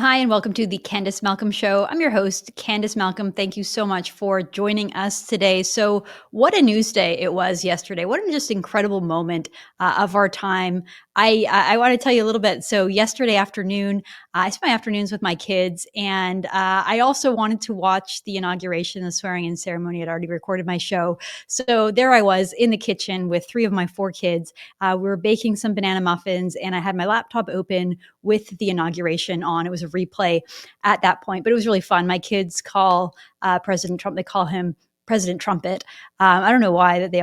Hi, and welcome to the Candice Malcolm Show. I'm your host, Candice Malcolm. Thank you so much for joining us today. So, what a news day it was yesterday. What an just incredible moment of our time. I want to tell you a little bit. So, yesterday afternoon, I spent my afternoons with my kids, and I also wanted to watch the inauguration, the swearing-in ceremony. I'd already recorded my show. So, there I was in the kitchen with three of my four kids. We were baking some banana muffins, and I had my laptop open with the inauguration on. It was a replay at that point, but it was really fun. My kids call President Trump, they call him President Trumpet. I don't know why that they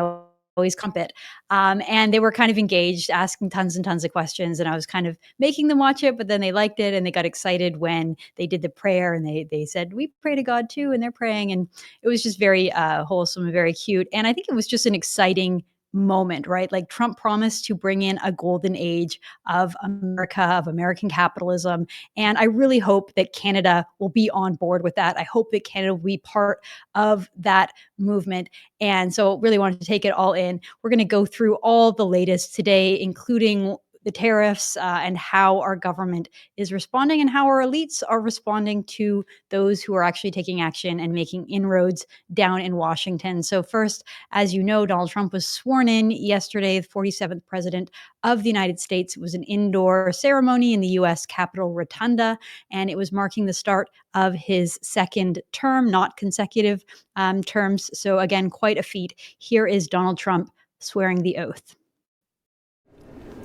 always trumpet. And they were kind of engaged, asking tons and tons of questions. And I was kind of making them watch it, but then they liked it and they got excited when they did the prayer and they said, we pray to God too. And they're praying. And it was just very wholesome and very cute. And I think it was just an exciting moment, right? Like Trump promised to bring in a golden age of America, of American capitalism. And I really hope that Canada will be on board with that. I hope that Canada will be part of that movement. And so really wanted to take it all in. We're going to go through all the latest today, including the tariffs and how our government is responding and how our elites are responding to those who are actually taking action and making inroads down in Washington. So first, as you know, Donald Trump was sworn in yesterday, the 47th president of the United States. It was an indoor ceremony in the U.S. Capitol Rotunda, and it was marking the start of his second term, not consecutive terms. So again, quite a feat. Here is Donald Trump swearing the oath.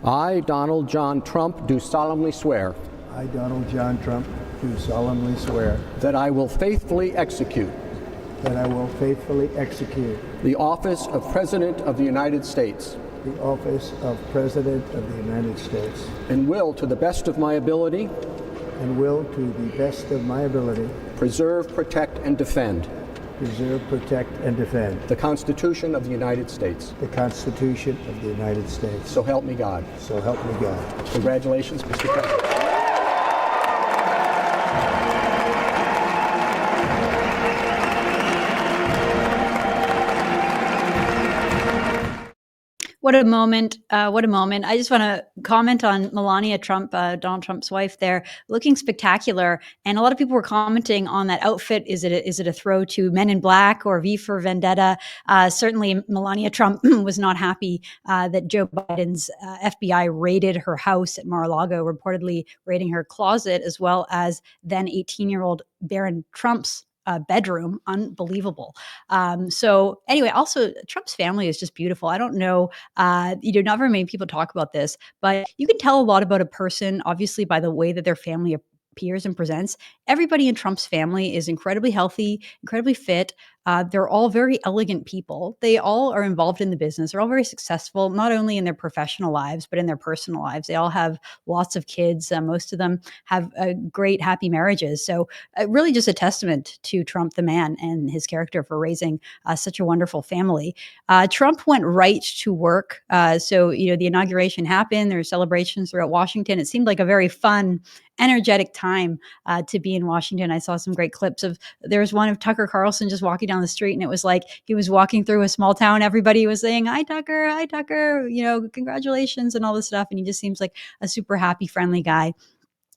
I, Donald John Trump, do solemnly swear. I, Donald John Trump, do solemnly swear. That I will faithfully execute. That I will faithfully execute. The office of President of the United States. The office of President of the United States. And will, to the best of my ability. And will, to the best of my ability. Preserve, protect, and defend. Preserve, protect, and defend. The Constitution of the United States. The Constitution of the United States. So help me God. So help me God. Congratulations, Mr. President. What a moment. What a moment. I just want to comment on Melania Trump, Donald Trump's wife there, looking spectacular. And a lot of people were commenting on that outfit. Is it a throw to Men in Black or V for Vendetta? Certainly, Melania Trump was not happy that Joe Biden's FBI raided her house at Mar-a-Lago, reportedly raiding her closet, as well as then 18-year-old Barron Trump's bedroom. Unbelievable. So anyway, also Trump's family is just beautiful. I don't know, not very many people talk about this, but you can tell a lot about a person, obviously, by the way that their family appears and presents. Everybody in Trump's family is incredibly healthy, incredibly fit. They're all very elegant people. They all are involved in the business. They're all very successful, not only in their professional lives, but in their personal lives. They all have lots of kids. Most of them have great, happy marriages. So really just a testament to Trump, the man, and his character for raising such a wonderful family. Trump went right to work. So the inauguration happened. There were celebrations throughout Washington. It seemed like a very fun, energetic time to be in Washington. I saw some great clips there was one of Tucker Carlson just walking down the street, and it was like he was walking through a small town. Everybody was saying, hi, Tucker, congratulations and all this stuff. And he just seems like a super happy, friendly guy.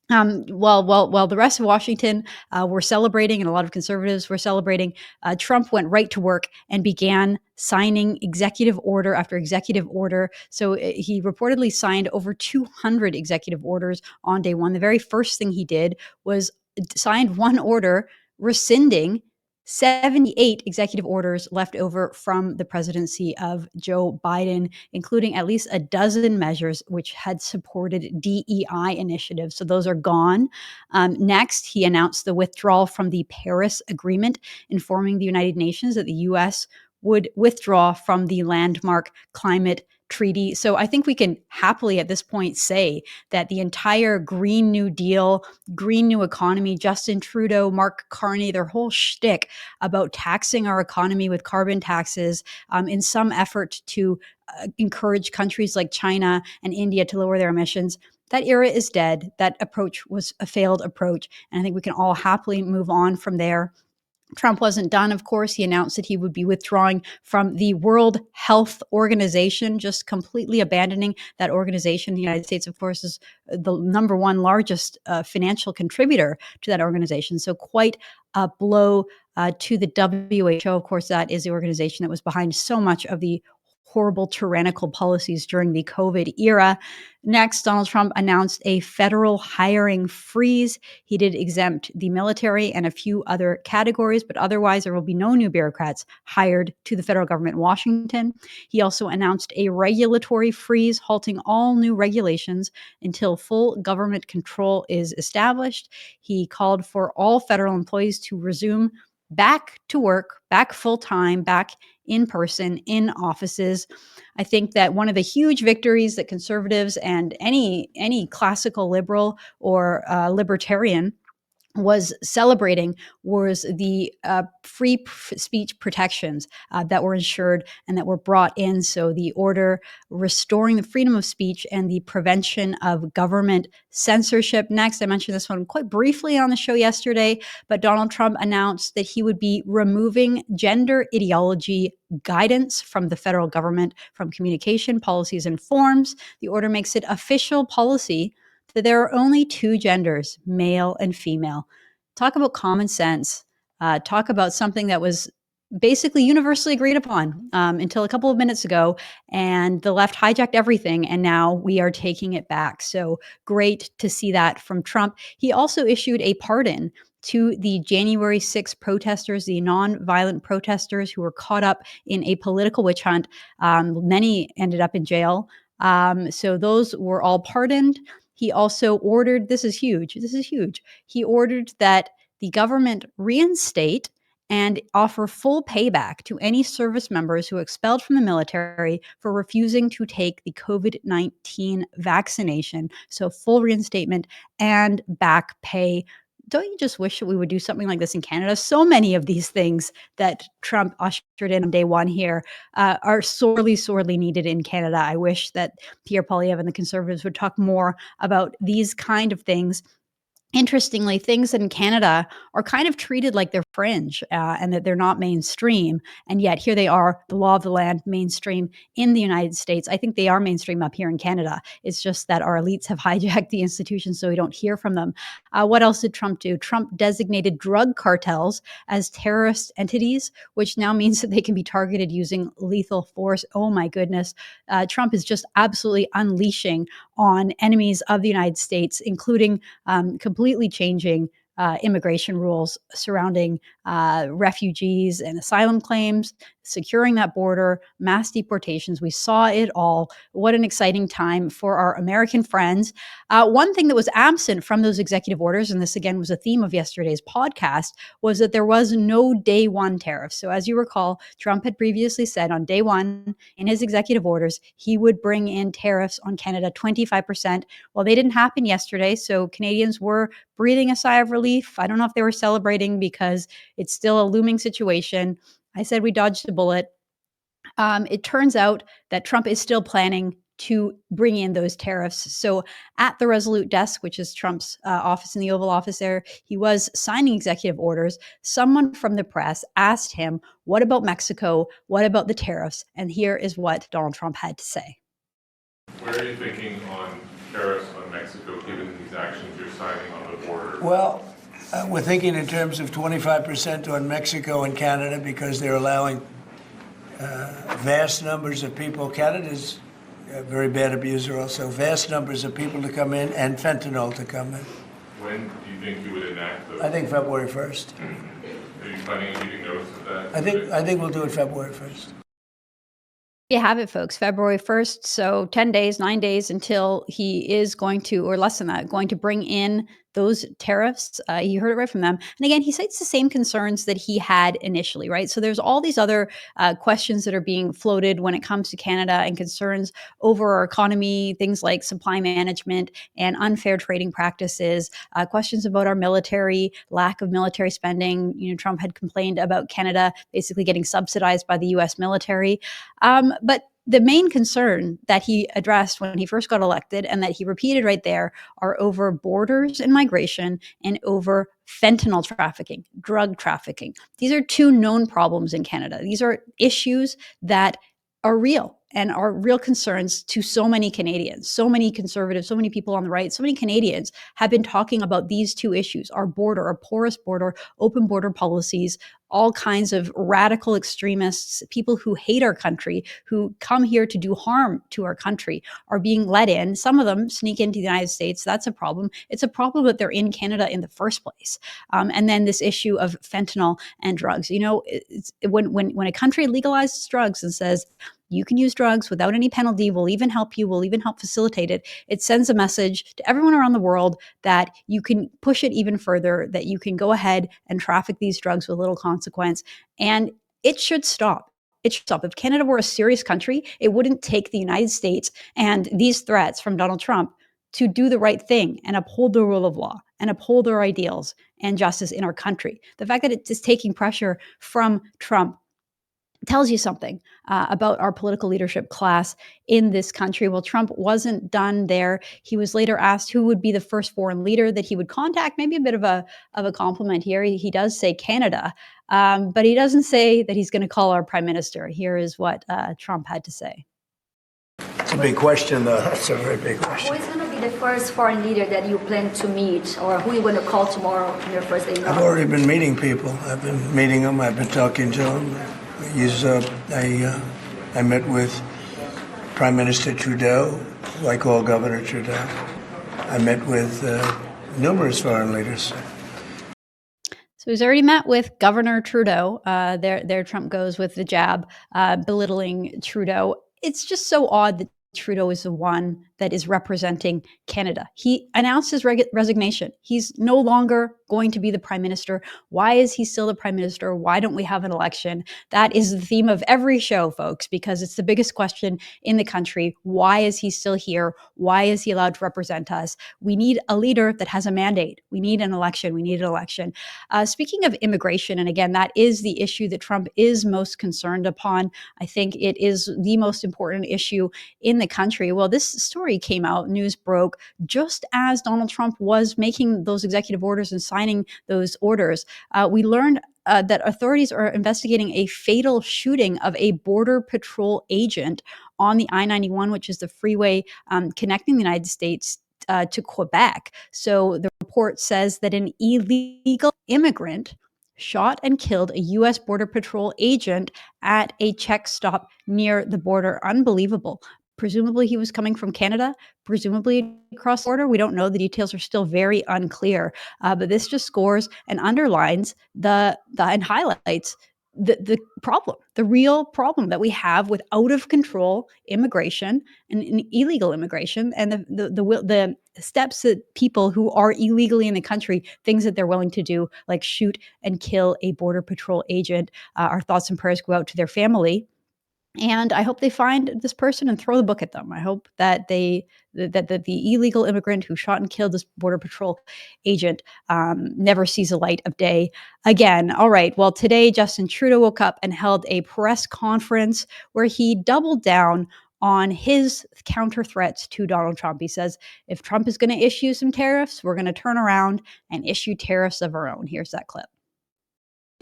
While the rest of Washington were celebrating, and a lot of conservatives were celebrating, Trump went right to work and began signing executive order after executive order. So he reportedly signed over 200 executive orders on day one. The very first thing he did was signed one order rescinding 78 executive orders left over from the presidency of Joe Biden, including at least a dozen measures which had supported DEI initiatives. So those are gone. Next, he announced the withdrawal from the Paris Agreement, informing the United Nations that the U.S. would withdraw from the landmark climate treaty. So I think we can happily at this point say that the entire Green New Deal, Green New Economy, Justin Trudeau, Mark Carney, their whole shtick about taxing our economy with carbon taxes in some effort to encourage countries like China and India to lower their emissions, that era is dead. That approach was a failed approach. And I think we can all happily move on from there. Trump wasn't done, of course. He announced that he would be withdrawing from the World Health Organization, just completely abandoning that organization. The United States, of course, is the number one largest financial contributor to that organization. So quite a blow to the WHO. Of course, that is the organization that was behind so much of the horrible tyrannical policies during the COVID era. Next, Donald Trump announced a federal hiring freeze. He did exempt the military and a few other categories, but otherwise there will be no new bureaucrats hired to the federal government in Washington. He also announced a regulatory freeze, halting all new regulations until full government control is established. He called for all federal employees to resume back to work, back full time, back in person, in offices. I think that one of the huge victories that conservatives and any classical liberal or libertarian was celebrating was the free speech protections that were ensured and that were brought in. So the order restoring the freedom of speech and the prevention of government censorship. Next, I mentioned this one quite briefly on the show yesterday, but Donald Trump announced that he would be removing gender ideology guidance from the federal government, from communication policies and forms. The order makes it official policy that there are only two genders, male and female. Talk about common sense. Talk about something that was basically universally agreed upon until a couple of minutes ago, and the left hijacked everything, and now we are taking it back. So great to see that from Trump. He also issued a pardon to the January 6 protesters, the nonviolent protesters who were caught up in a political witch hunt. Many ended up in jail. So those were all pardoned. He also ordered, this is huge, he ordered that the government reinstate and offer full payback to any service members who were expelled from the military for refusing to take the COVID-19 vaccination. So full reinstatement and back pay. Don't you just wish that we would do something like this in Canada? So many of these things that Trump ushered in on day one here are sorely, sorely needed in Canada. I wish that Pierre Poilievre and the Conservatives would talk more about these kind of things. Interestingly, things in Canada are kind of treated like they're fringe and that they're not mainstream. And yet here they are, the law of the land, mainstream in the United States. I think they are mainstream up here in Canada. It's just that our elites have hijacked the institutions so we don't hear from them. What else did Trump do? Trump designated drug cartels as terrorist entities, which now means that they can be targeted using lethal force. Oh my goodness. Trump is just absolutely unleashing on enemies of the United States, including completely changing immigration rules surrounding refugees and asylum claims, securing that border, mass deportations. We saw it all. What an exciting time for our American friends. One thing that was absent from those executive orders, and this again was a theme of yesterday's podcast, was that there was no day one tariff. So as you recall, Trump had previously said on day one in his executive orders, he would bring in tariffs on Canada 25%. Well, they didn't happen yesterday, so Canadians were breathing a sigh of relief. I don't know if they were celebrating because it's still a looming situation. I said we dodged a bullet. It turns out that Trump is still planning to bring in those tariffs. So at the Resolute desk, which is Trump's office in the Oval Office there, he was signing executive orders. Someone from the press asked him, what about Mexico? What about the tariffs? And here is what Donald Trump had to say. Where are you thinking on tariffs on Mexico, given these actions you're signing on the border? Well, we're thinking in terms of 25% on Mexico and Canada because they're allowing vast numbers of people. Canada's a very bad abuser also. Vast numbers of people to come in and fentanyl to come in. When do you think you would enact those? I think February 1st. Are you planning on giving notice of that? I think we'll do it February 1st. You have it, folks, February 1st. So 10 days, 9 days until he is going to, or less than that, going to bring in those tariffs. You heard it right from them. And again, he cites the same concerns that he had initially, right? So there's all these other questions that are being floated when it comes to Canada and concerns over our economy, things like supply management and unfair trading practices, questions about our military, lack of military spending. You know, Trump had complained about Canada basically getting subsidized by the US military. But the main concern that he addressed when he first got elected and that he repeated right there are over borders and migration and over fentanyl trafficking, drug trafficking. These are two known problems in Canada. These are issues that are real and are real concerns to so many Canadians, so many conservatives, so many people on the right, so many Canadians have been talking about these two issues, our border, our porous border, open border policies, all kinds of radical extremists, people who hate our country, who come here to do harm to our country, are being let in. Some of them sneak into the United States. That's a problem. It's a problem that they're in Canada in the first place. And then this issue of fentanyl and drugs. You know, when a country legalizes drugs and says, you can use drugs without any penalty, we'll even help you, we'll even help facilitate it, it sends a message to everyone around the world that you can push it even further, that you can go ahead and traffic these drugs with little consequence. And it should stop. It should stop. If Canada were a serious country, it wouldn't take the United States and these threats from Donald Trump to do the right thing and uphold the rule of law and uphold our ideals and justice in our country. The fact that it is taking pressure from Trump tells you something about our political leadership class in this country. Well, Trump wasn't done there. He was later asked who would be the first foreign leader that he would contact. Maybe a bit of a compliment here. He does say Canada, but he doesn't say that he's going to call our prime minister. Here is what Trump had to say. It's a big question, though. That's a very big question. Who is going to be the first foreign leader that you plan to meet, or who are you going to call tomorrow on your first day? I've already been meeting people. I've been meeting them. I've been talking to them. I met with Prime Minister Trudeau, who I call Governor Trudeau. I met with numerous foreign leaders. So he's already met with Governor Trudeau. There Trump goes with the jab, belittling Trudeau. It's just so odd that Trudeau is the one that is representing Canada. He announced his resignation. He's no longer going to be the prime minister. Why is he still the prime minister? Why don't we have an election? That is the theme of every show, folks, because it's the biggest question in the country. Why is he still here? Why is he allowed to represent us? We need a leader that has a mandate. We need an election. We need an election. Speaking of immigration, and again, that is the issue that Trump is most concerned upon. I think it is the most important issue in the country. Well, this story came out, news broke, just as Donald Trump was making those executive orders and signing those orders. We learned that authorities are investigating a fatal shooting of a Border Patrol agent on the I-91, which is the freeway connecting the United States to Quebec. So the report says that an illegal immigrant shot and killed a U.S. Border Patrol agent at a check stop near the border. Unbelievable. Presumably he was coming from Canada, presumably across the border. We don't know. The details are still very unclear. But this just scores and underlines and highlights the problem, the real problem that we have with out of control immigration and illegal immigration, and the steps that people who are illegally in the country, things that they're willing to do, like shoot and kill a Border Patrol agent. Our thoughts and prayers go out to their family. And I hope they find this person and throw the book at them. I hope that the illegal immigrant who shot and killed this Border Patrol agent never sees the light of day again. All right. Well, today, Justin Trudeau woke up and held a press conference where he doubled down on his counter threats to Donald Trump. He says, if Trump is going to issue some tariffs, we're going to turn around and issue tariffs of our own. Here's that clip.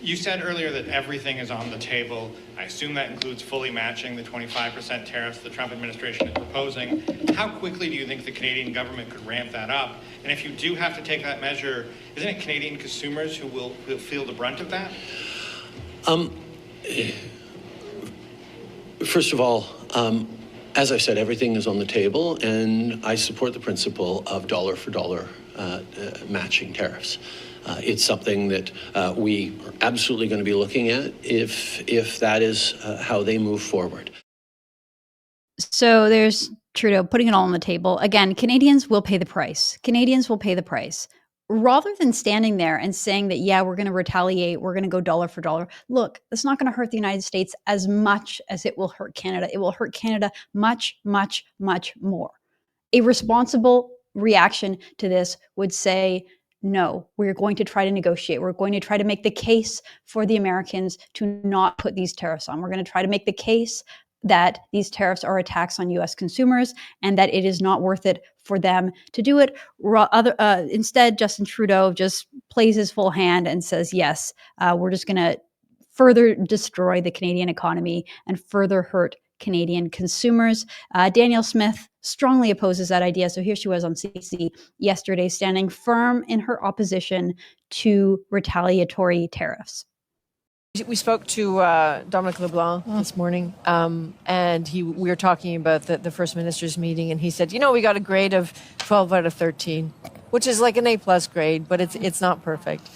You said earlier that everything is on the table. I assume that includes fully matching the 25% tariffs the Trump administration is proposing. How quickly do you think the Canadian government could ramp that up? And if you do have to take that measure, isn't it Canadian consumers who will feel the brunt of that? First of all, as I said, everything is on the table, and I support the principle of dollar for dollar matching tariffs. It's something that we are absolutely going to be looking at if that is how they move forward. So there's Trudeau putting it all on the table. Again, Canadians will pay the price. Canadians will pay the price. Rather than standing there and saying that, yeah, we're going to retaliate, we're going to go dollar for dollar. Look, it's not going to hurt the United States as much as it will hurt Canada. It will hurt Canada much, much, much more. A responsible reaction to this would say, no, we're going to try to negotiate. We're going to try to make the case for the Americans to not put these tariffs on. We're going to try to make the case that these tariffs are a tax on U.S. consumers and that it is not worth it for them to do it. Instead, Justin Trudeau just plays his full hand and says, yes, we're just going to further destroy the Canadian economy and further hurt Canadian consumers. Danielle Smith strongly opposes that idea. So here she was on CBC yesterday, standing firm in her opposition to retaliatory tariffs. We spoke to Dominic LeBlanc this morning, and we were talking about the First Minister's meeting, and he said, we got a grade of 12 out of 13, which is like an A+ grade, but it's not perfect.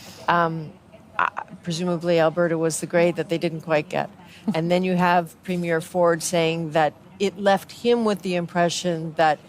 Presumably Alberta was the grade that they didn't quite get. And then you have Premier Ford saying that it left him with the impression that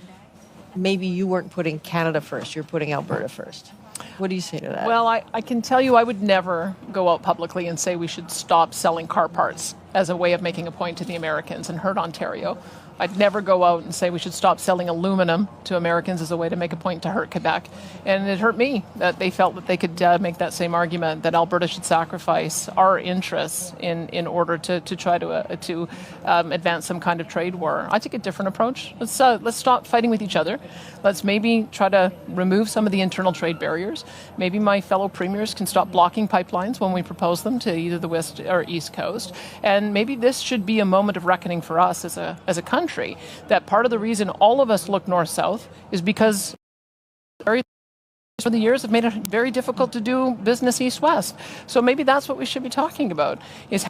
maybe you weren't putting Canada first, you're putting Alberta first. What do you say to that? Well, I can tell you I would never go out publicly and say we should stop selling car parts as a way of making a point to the Americans and hurt Ontario. I'd never go out and say we should stop selling aluminum to Americans as a way to make a point to hurt Quebec. And it hurt me that they felt that they could make that same argument, that Alberta should sacrifice our interests in order to try to advance some kind of trade war. I take a different approach. Let's stop fighting with each other. Let's maybe try to remove some of the internal trade barriers. Maybe my fellow premiers can stop blocking pipelines when we propose them to either the West or East Coast. And maybe this should be a moment of reckoning for us as a country. That part of the reason all of us look north-south is because for the years have made it very difficult to do business east-west. So maybe that's what we should be talking about, is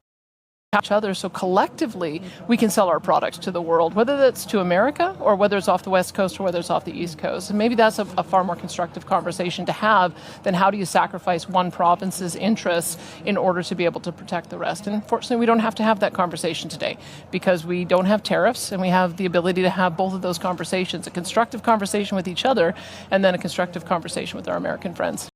each other so collectively we can sell our products to the world, whether that's to America or whether it's off the West Coast or whether it's off the East Coast. And maybe that's a far more constructive conversation to have than how do you sacrifice one province's interests in order to be able to protect the rest. And fortunately, we don't have to have that conversation today because we don't have tariffs and we have the ability to have both of those conversations, a constructive conversation with each other and then a constructive conversation with our American friends.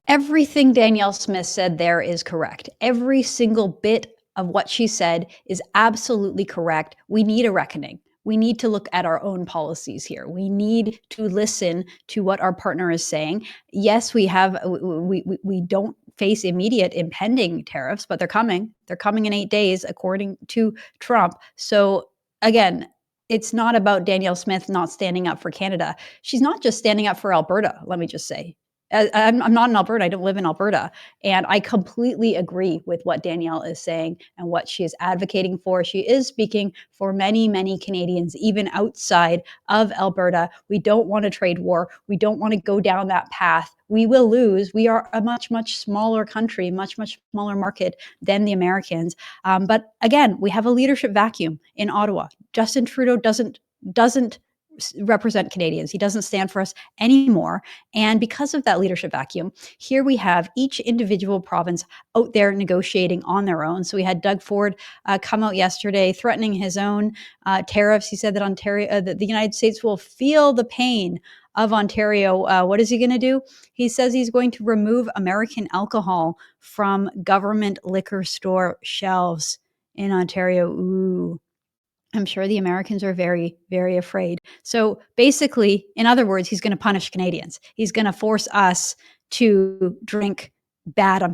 Everything Danielle Smith said there is correct. Every single bit of what she said is absolutely correct. We need a reckoning. We need to look at our own policies here. We need to listen to what our partner is saying. Yes, we don't face immediate impending tariffs, but they're coming. They're coming in 8 days, according to Trump. So again, it's not about Danielle Smith not standing up for Canada. She's not just standing up for Alberta, let me just say. I'm not in Alberta. I don't live in Alberta. And I completely agree with what Danielle is saying and what she is advocating for. She is speaking for many, many Canadians, even outside of Alberta. We don't want a trade war. We don't want to go down that path. We will lose. We are a much, much smaller country, much, much smaller market than the Americans. But again, we have a leadership vacuum in Ottawa. Justin Trudeau doesn't represent Canadians. He doesn't stand for us anymore. And because of that leadership vacuum, here we have each individual province out there negotiating on their own. So we had Doug Ford come out yesterday threatening his own tariffs. He said that that the United States will feel the pain of Ontario. What is he going to do? He says he's going to remove American alcohol from government liquor store shelves in Ontario. Ooh. I'm sure the Americans are very, very afraid. So basically, in other words, he's going to punish Canadians. He's going to force us to drink bad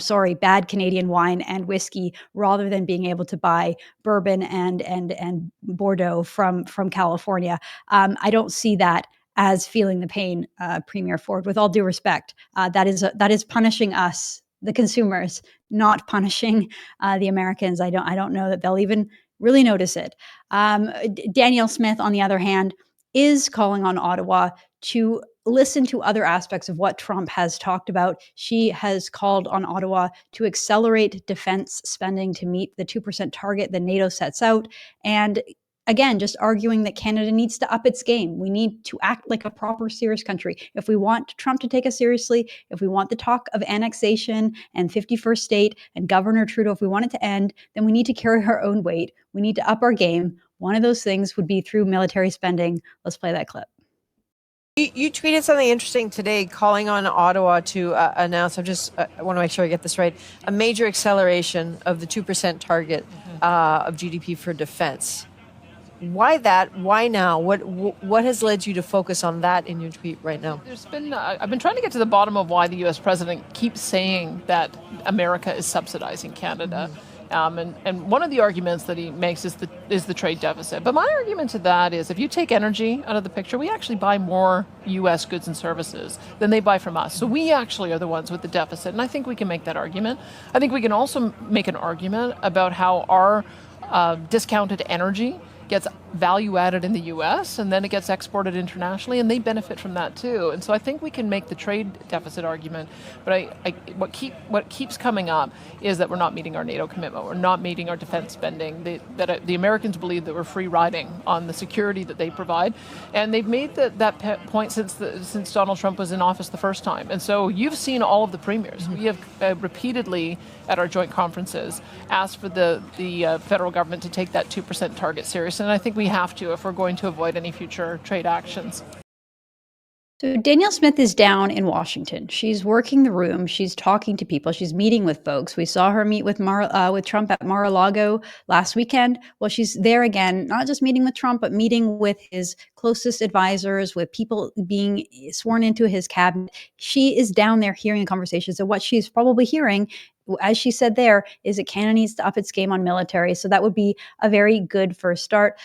Canadian wine and whiskey rather than being able to buy bourbon and Bordeaux from California. I don't see that as feeling the pain, Premier Ford. With all due respect, that is punishing us, the consumers, not punishing the Americans. I don't know that they'll even really notice it. Danielle Smith, on the other hand, is calling on Ottawa to listen to other aspects of what Trump has talked about. She has called on Ottawa to accelerate defense spending to meet the 2% target that NATO sets out. And again, just arguing that Canada needs to up its game. We need to act like a proper, serious country. If we want Trump to take us seriously, if we want the talk of annexation and 51st state and Governor Trudeau, if we want it to end, then we need to carry our own weight. We need to up our game. One of those things would be through military spending. Let's play that clip. You tweeted something interesting today, calling on Ottawa to announce, I want to make sure I get this right, a major acceleration of the 2% target of GDP for defense. Why that? Why now? What has led you to focus on that in your tweet right now? There's been I've been trying to get to the bottom of why the U.S. president keeps saying that America is subsidizing Canada. And one of the arguments that he makes is the trade deficit. But my argument to that is if you take energy out of the picture, we actually buy more U.S. goods and services than they buy from us. So we actually are the ones with the deficit. And I think we can make that argument. I think we can also make an argument about how our discounted energy gets value added in the U.S. and then it gets exported internationally, and they benefit from that too. And so I think we can make the trade deficit argument. But what keeps coming up is that we're not meeting our NATO commitment. We're not meeting our defense spending. The Americans believe that we're free riding on the security that they provide, and they've made that point since Donald Trump was in office the first time. And so you've seen all of the premiers. We have repeatedly at our joint conferences asked for the federal government to take that 2% target seriously. And I think we have to if we're going to avoid any future trade actions. So Danielle Smith is down in Washington. She's working the room. She's talking to people. She's meeting with folks. We saw her meet with Trump at Mar-a-Lago last weekend. Well, she's there again, not just meeting with Trump, but meeting with his closest advisors, with people being sworn into his cabinet. She is down there hearing conversations. And what she's probably hearing, as she said there, is that Canada needs to up its game on military. So that would be a very good first start.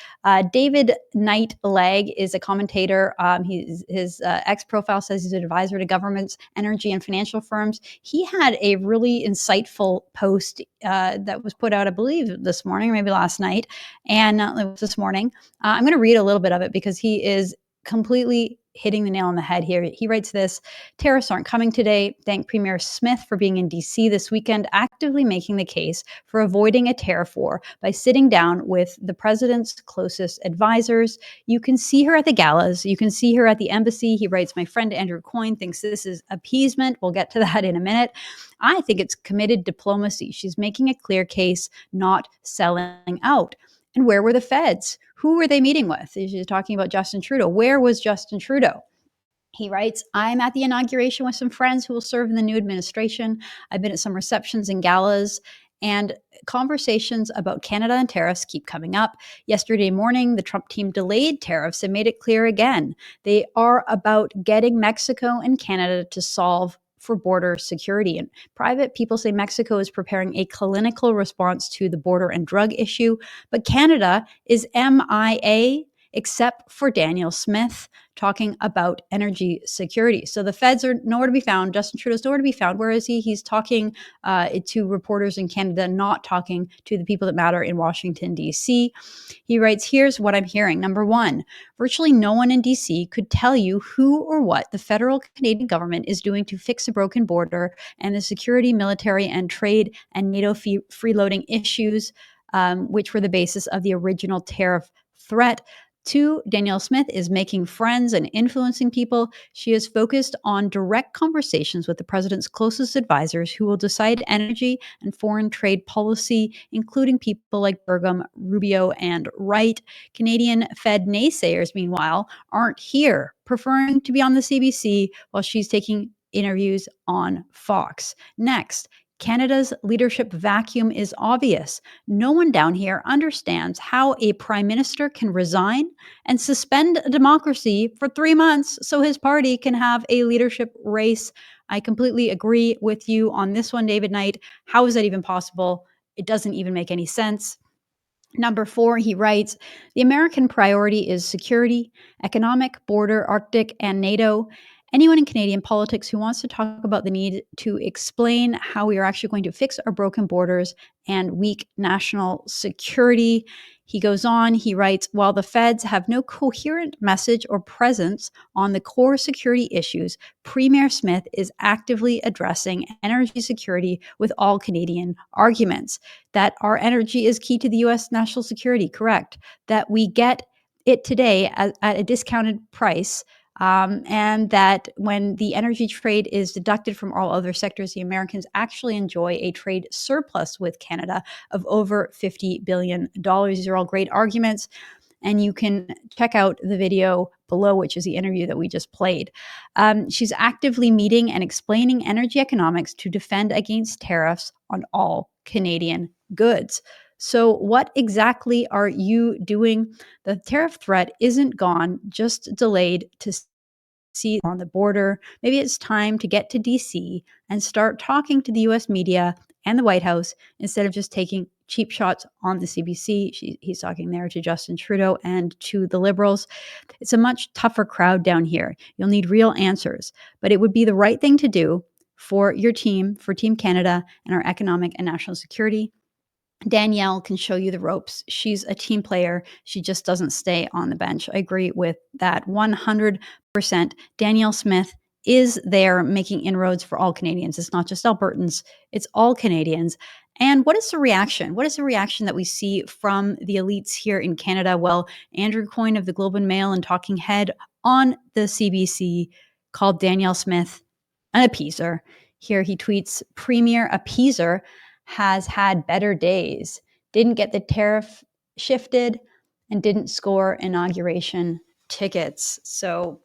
David Knight-Legg is a commentator. His X profile says he's an advisor to governments, energy, and financial firms. He had a really insightful post that was put out, I believe, this morning, or maybe last night, and it was this morning. I'm going to read a little bit of it because he is completely hitting the nail on the head here. He writes this: tariffs aren't coming today. Thank Premier Smith for being in D.C. this weekend, actively making the case for avoiding a tariff war by sitting down with the president's closest advisors. You can see her at the galas. You can see her at the embassy. He writes, my friend Andrew Coyne thinks this is appeasement. We'll get to that in a minute. I think it's committed diplomacy. She's making a clear case, not selling out. And where were the feds? Who were they meeting with? She's talking about Justin Trudeau. Where was Justin Trudeau? He writes, I'm at the inauguration with some friends who will serve in the new administration. I've been at some receptions and galas, and conversations about Canada and tariffs keep coming up. Yesterday morning, the Trump team delayed tariffs and made it clear again. They are about getting Mexico and Canada to solve for border security. And private people say Mexico is preparing a clinical response to the border and drug issue, but Canada is MIA, except for Danielle Smith talking about energy security. So the feds are nowhere to be found. Justin Trudeau's nowhere to be found. Where is he? He's talking to reporters in Canada, not talking to the people that matter in Washington, D.C. He writes, here's what I'm hearing. Number one, virtually no one in D.C. could tell you who or what the federal Canadian government is doing to fix a broken border and the security, military, and trade and NATO freeloading issues, which were the basis of the original tariff threat. Two, Danielle Smith is making friends and influencing people. She is focused on direct conversations with the president's closest advisors who will decide energy and foreign trade policy, including people like Burgum, Rubio, and Wright. Canadian Fed naysayers, meanwhile, aren't here, preferring to be on the CBC while she's taking interviews on Fox. Next, Canada's leadership vacuum is obvious. No one down here understands how a prime minister can resign and suspend a democracy for 3 months so his party can have a leadership race. I completely agree with you on this one, David Knight. How is that even possible? It doesn't even make any sense. Number four, he writes, the American priority is security, economic, border, Arctic, and NATO. Anyone in Canadian politics who wants to talk about the need to explain how we are actually going to fix our broken borders and weak national security. He goes on, he writes, while the feds have no coherent message or presence on the core security issues, Premier Smith is actively addressing energy security with all Canadian arguments. That our energy is key to the U.S. national security, correct. That we get it today at a discounted price, and that when the energy trade is deducted from all other sectors, the Americans actually enjoy a trade surplus with Canada of over $50 billion. These are all great arguments, and you can check out the video below, which is the interview that we just played. She's actively meeting and explaining energy economics to defend against tariffs on all Canadian goods. So what exactly are you doing? The tariff threat isn't gone, just delayed to see on the border. Maybe it's time to get to DC and start talking to the US media and the White House instead of just taking cheap shots on the CBC. He's talking there to Justin Trudeau and to the Liberals. It's a much tougher crowd down here. You'll need real answers, but it would be the right thing to do for your team, for Team Canada and our economic and national security. Danielle can show you the ropes. She's a team player. She just doesn't stay on the bench. I agree with that 100%. Danielle Smith is there making inroads for all Canadians. It's not just Albertans, it's all Canadians. And what is the reaction? What is the reaction that we see from the elites here in Canada? Well, Andrew Coyne of the Globe and Mail and Talking Head on the CBC called Danielle Smith an appeaser. Here he tweets, Premier appeaser has had better days, didn't get the tariff shifted, and didn't score inauguration tickets. So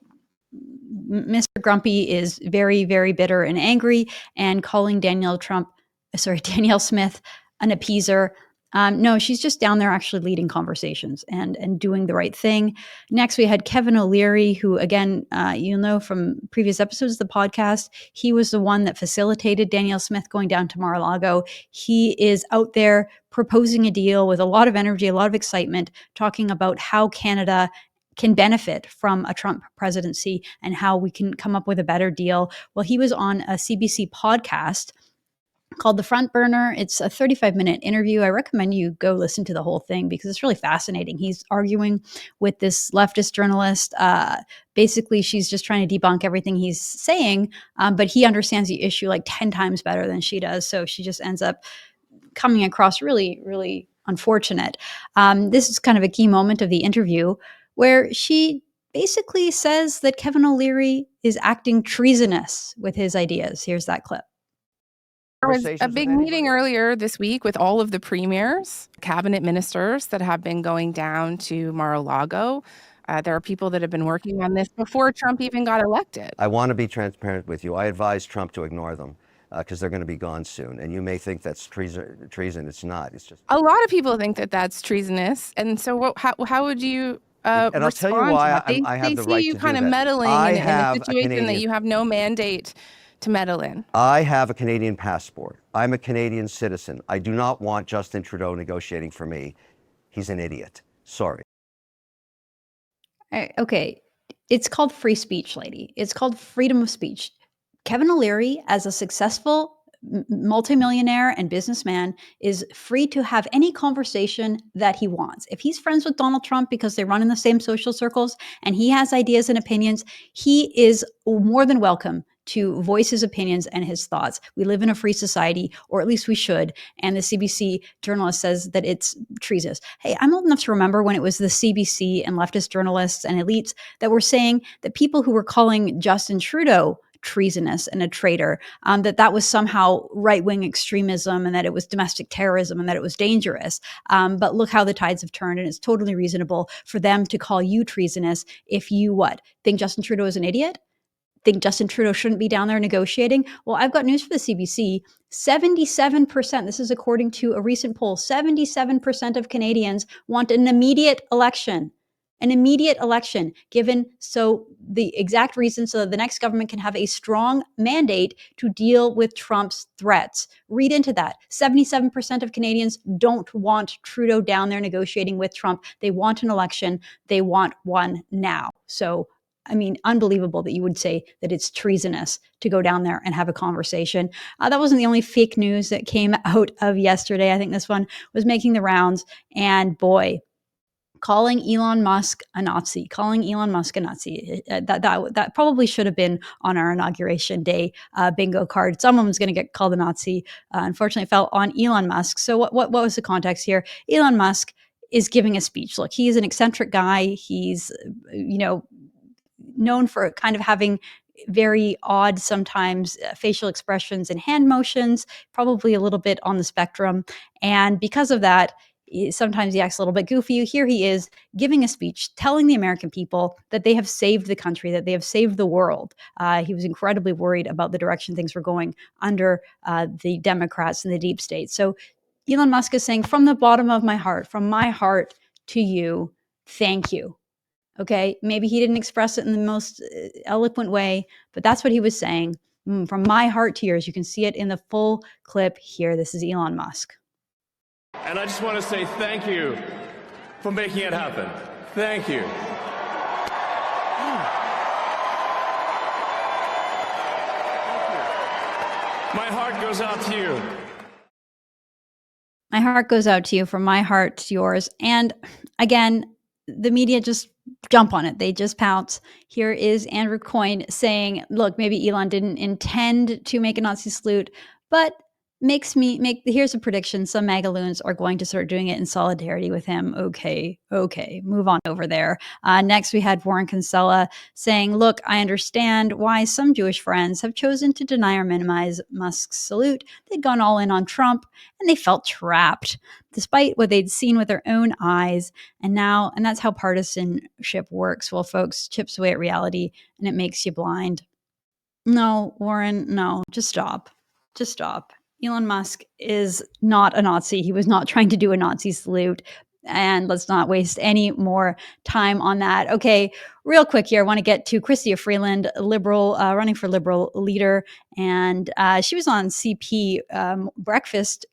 Mr. Grumpy is very, very bitter and angry and calling Danielle Smith an appeaser. No, she's just down there actually leading conversations and doing the right thing. Next, we had Kevin O'Leary, who, again, you'll know from previous episodes of the podcast, he was the one that facilitated Danielle Smith going down to Mar-a-Lago. He is out there proposing a deal with a lot of energy, a lot of excitement, talking about how Canada can benefit from a Trump presidency and how we can come up with a better deal. Well, he was on a CBC podcast called The Front Burner. It's a 35-minute interview. I recommend you go listen to the whole thing because it's really fascinating. He's arguing with this leftist journalist. Basically, she's just trying to debunk everything he's saying, but he understands the issue like 10 times better than she does. So she just ends up coming across really, really unfortunate. This is kind of a key moment of the interview where she basically says that Kevin O'Leary is acting treasonous with his ideas. Here's that clip. There was a big meeting earlier this week with all of the premiers, cabinet ministers that have been going down to Mar-a-Lago. There are people that have been working on this before Trump even got elected. I want to be transparent with you. I advise Trump to ignore them because they're going to be gone soon. And you may think that's treason. It's not. It's just a lot of people think that that's treasonous. And so how would you and I'll tell you why I have the right to do that. They see you kind of meddling in a situation that you have no mandate to meddle in. I have a Canadian passport. I'm a Canadian citizen. I do not want Justin Trudeau negotiating for me. He's an idiot. Sorry. Okay. It's called free speech, lady. It's called freedom of speech. Kevin O'Leary, as a successful multimillionaire and businessman, is free to have any conversation that he wants. If he's friends with Donald Trump because they run in the same social circles and he has ideas and opinions, he is more than welcome to voice his opinions and his thoughts. We live in a free society, or at least we should. And the CBC journalist says that it's treasonous. Hey, I'm old enough to remember when it was the CBC and leftist journalists and elites that were saying that people who were calling Justin Trudeau treasonous and a traitor, that was somehow right-wing extremism and that it was domestic terrorism and that it was dangerous. But look how the tides have turned, and it's totally reasonable for them to call you treasonous if you think Justin Trudeau is an idiot? Think Justin Trudeau shouldn't be down there negotiating? Well, I've got news for the CBC. 77%, this is according to a recent poll, 77% of Canadians want an immediate election. An immediate election given so the exact reason so that the next government can have a strong mandate to deal with Trump's threats. Read into that. 77% of Canadians don't want Trudeau down there negotiating with Trump. They want an election. They want one now. So, I mean, unbelievable that you would say that it's treasonous to go down there and have a conversation. That wasn't the only fake news that came out of yesterday. I think this one was making the rounds. And boy, calling Elon Musk a Nazi, that probably should have been on our inauguration day bingo card. Someone was going to get called a Nazi. Unfortunately, it fell on Elon Musk. So what was the context here? Elon Musk is giving a speech. Look, he's an eccentric guy. He's, known for kind of having very odd, sometimes facial expressions and hand motions, probably a little bit on the spectrum. And because of that, sometimes he acts a little bit goofy. Here he is giving a speech, telling the American people that they have saved the country, that they have saved the world. He was incredibly worried about the direction things were going under the Democrats and the deep state. So Elon Musk is saying, from the bottom of my heart, from my heart to you, thank you. Okay, maybe he didn't express it in the most eloquent way, but that's what he was saying. From my heart to yours. You can see it in the full clip here. This is Elon Musk. And I just want to say thank you for making it happen. Thank you. My heart goes out to you. My heart goes out to you, from my heart to yours. And again, the media just jump on it. They just pounce. Here is Andrew Coyne saying, look, maybe Elon didn't intend to make a Nazi salute, but here's a prediction. Some magaloons are going to start doing it in solidarity with him. Okay, move on over there. Next, we had Warren Kinsella saying, look, I understand why some Jewish friends have chosen to deny or minimize Musk's salute. They'd gone all in on Trump and they felt trapped, despite what they'd seen with their own eyes. And that's how partisanship works. Well, folks, chips away at reality and it makes you blind. No, Warren, no, just stop. Just stop. Elon Musk is not a Nazi. He was not trying to do a Nazi salute. And let's not waste any more time on that. Okay, real quick here, I want to get to Chrystia Freeland, liberal, running for liberal leader. And she was on CP breakfast,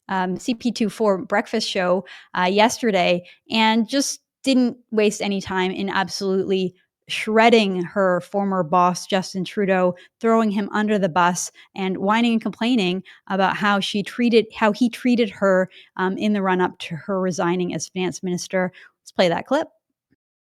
CP24 breakfast show yesterday, and just didn't waste any time in absolutely shredding her former boss, Justin Trudeau, throwing him under the bus and whining and complaining about how he treated her in the run up to her resigning as finance minister. Let's play that clip.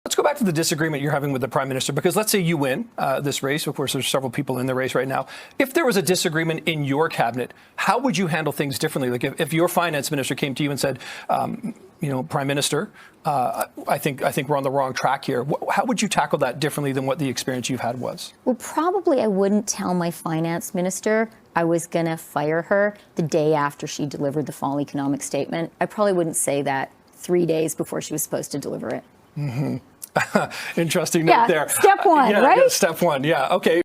Let's go back to the disagreement you're having with the prime minister, because let's say you win this race. Of course, there's several people in the race right now. If there was a disagreement in your cabinet, how would you handle things differently? Like if your finance minister came to you and said, Prime Minister, I think we're on the wrong track here. How would you tackle that differently than what the experience you've had was? Well, probably I wouldn't tell my finance minister I was going to fire her the day after she delivered the fall economic statement. I probably wouldn't say that 3 days before she was supposed to deliver it. Mm-hmm. Interesting note there. Step one, right? Yeah, step one. Yeah. Okay.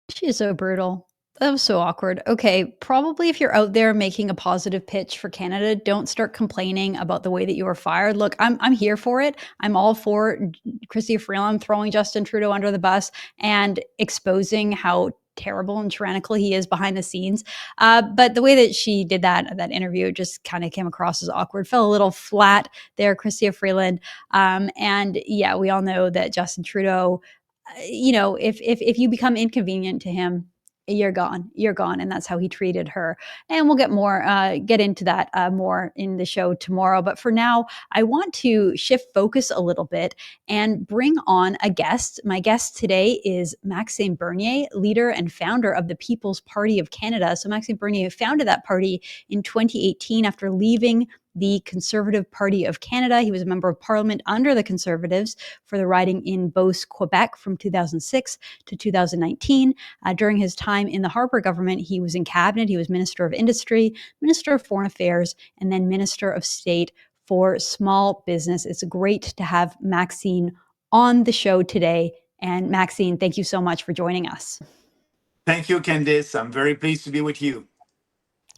She is so brutal. That was so awkward. Okay, probably if you're out there making a positive pitch for Canada, don't start complaining about the way that you were fired. Look, I'm here for it. I'm all for Chrystia Freeland throwing Justin Trudeau under the bus and exposing how terrible and tyrannical he is behind the scenes. But the way that she did that interview just kind of came across as awkward, fell a little flat there, Chrystia Freeland. And yeah, we all know that Justin Trudeau, if you become inconvenient to him, you're gone. And that's how he treated her. And we'll get into that more in the show tomorrow. But for now, I want to shift focus a little bit and bring on a guest. My guest today is Maxime Bernier, leader and founder of the People's Party of Canada. So Maxime Bernier founded that party in 2018 after leaving the Conservative Party of Canada. He was a member of parliament under the Conservatives for the riding in Beauce, Quebec from 2006 to 2019. During his time in the Harper government, he was in cabinet. He was Minister of Industry, Minister of Foreign Affairs, and then Minister of State for Small Business. It's great to have Maxime on the show today. And Maxime, thank you so much for joining us. Thank you, Candice. I'm very pleased to be with you.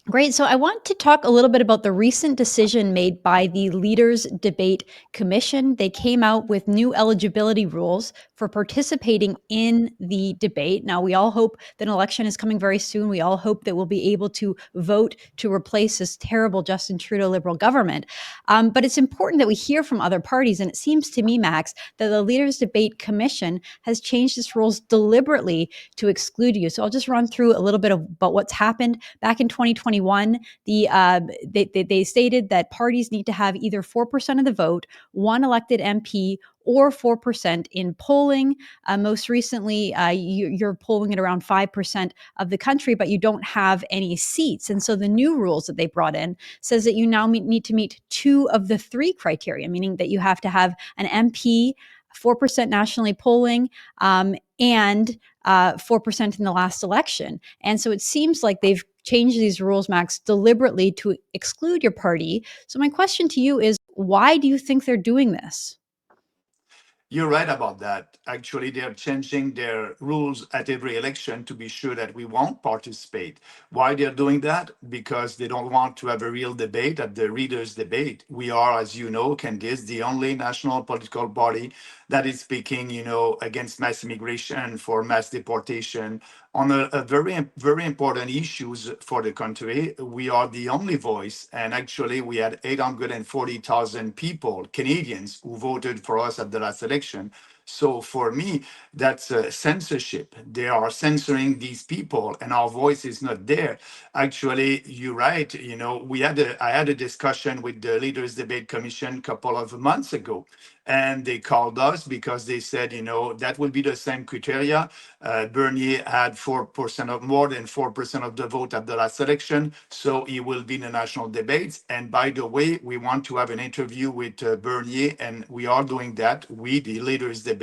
Great. So I want to talk a little bit about the recent decision made by the Leaders Debate Commission. They came out with new eligibility rules for participating in the debate. Now, we all hope that an election is coming very soon. We all hope that we'll be able to vote to replace this terrible Justin Trudeau Liberal government. But it's important that we hear from other parties. And it seems to me, Max, that the Leaders Debate Commission has changed its rules deliberately to exclude you. So I'll just run through a little bit about what's happened. Back in 2021, they stated that parties need to have either 4% of the vote, one elected MP, or 4% in polling. Most recently, you're polling at around 5% of the country, but you don't have any seats. And so the new rules that they brought in says that you now need to meet 2 of the 3 criteria, meaning that you have to have an MP, 4% nationally polling, and 4% in the last election. And so it seems like they've changed these rules, Max, deliberately to exclude your party. So my question to you is, why do you think they're doing this? You're right about that. Actually, they're changing their rules at every election to be sure that we won't participate. Why they're doing that? Because they don't want to have a real debate at the readers' debate. We are, as you know, Candice, the only national political party that is speaking, against mass immigration, for mass deportation, on a very important issues for the country. We are the only voice, and actually we had 840,000 people, Canadians, who voted for us at the last election. So for me, that's censorship. They are censoring these people, and our voice is not there. Actually, you're right. I had a discussion with the Leaders Debate Commission a couple of months ago, and they called us because they said, that will be the same criteria. Bernier had 4% of more than 4% of the vote at the last election, so he will be in the national debates. And by the way, we want to have an interview with Bernier, and we are doing that. We, the Leaders Debate,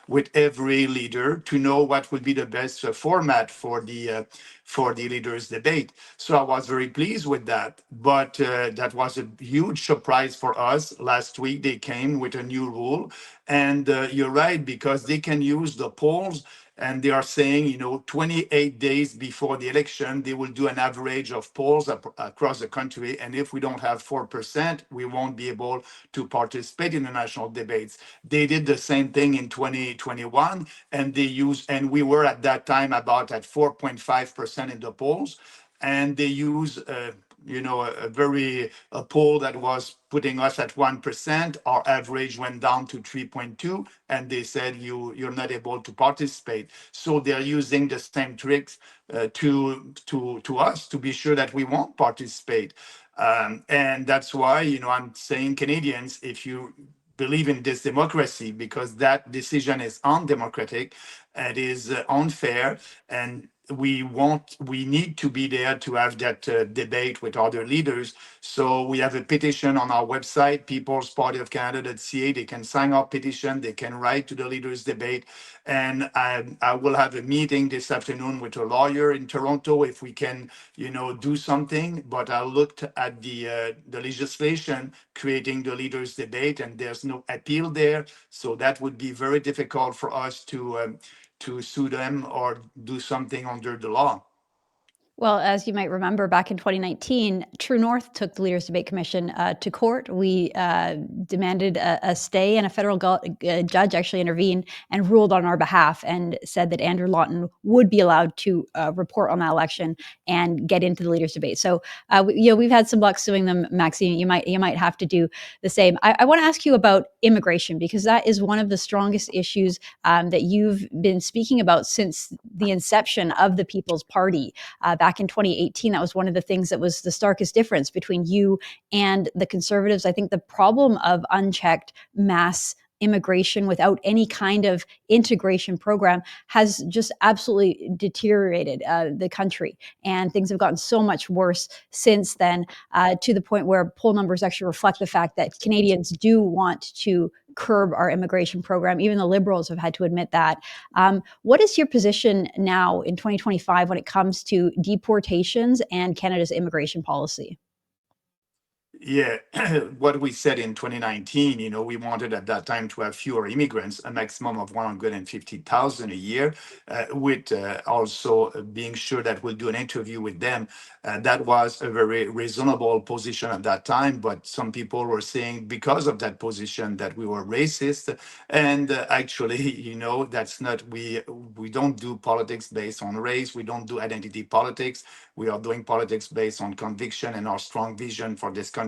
with every leader to know what would be the best format for the Leaders Debate. So I was very pleased with that. But that was a huge surprise for us. Last week, they came with a new rule. And you're right, because they can use the polls, and they are saying, 28 days before the election, they will do an average of polls across the country. And if we don't have 4%, we won't be able to participate in the national debates. They did the same thing in 2021, and we were at that time about at 4.5% in the polls. And they use a poll that was putting us at 1%. Our average went down to 3.2, and they said you're not able to participate. So they're using the same tricks to us to be sure that we won't participate. And that's why I'm saying, Canadians, if you believe in this democracy, because that decision is undemocratic, it is unfair, and we need to be there to have that debate with other leaders. So we have a petition on our website, peoplespartyofcanada.ca. They can sign our petition, they can write to the Leaders Debate, and I will have a meeting this afternoon with a lawyer in Toronto if we can do something. But I looked at the legislation creating the Leaders Debate, and there's no appeal there, so that would be very difficult for us to sue them or do something under the law. Well, as you might remember, back in 2019, True North took the Leaders Debate Commission to court. We demanded a stay, and a federal judge actually intervened and ruled on our behalf and said that Andrew Lawton would be allowed to report on that election and get into the Leaders Debate. So, we've had some luck suing them, Maxime. You might have to do the same. I want to ask you about immigration, because that is one of the strongest issues that you've been speaking about since the inception of the People's Party. Back in 2018, that was one of the things that was the starkest difference between you and the Conservatives. I think the problem of unchecked mass immigration without any kind of integration program has just absolutely deteriorated the country. And things have gotten so much worse since then, to the point where poll numbers actually reflect the fact that Canadians do want to curb our immigration program. Even the Liberals have had to admit that. What is your position now in 2025 when it comes to deportations and Canada's immigration policy? Yeah, what we said in 2019, we wanted at that time to have fewer immigrants, a maximum of 150,000 a year, with also being sure that we'll do an interview with them. That was a very reasonable position at that time, but some people were saying because of that position that we were racist. And actually, that's not, we don't do politics based on race. We don't do identity politics. We are doing politics based on conviction and our strong vision for this country.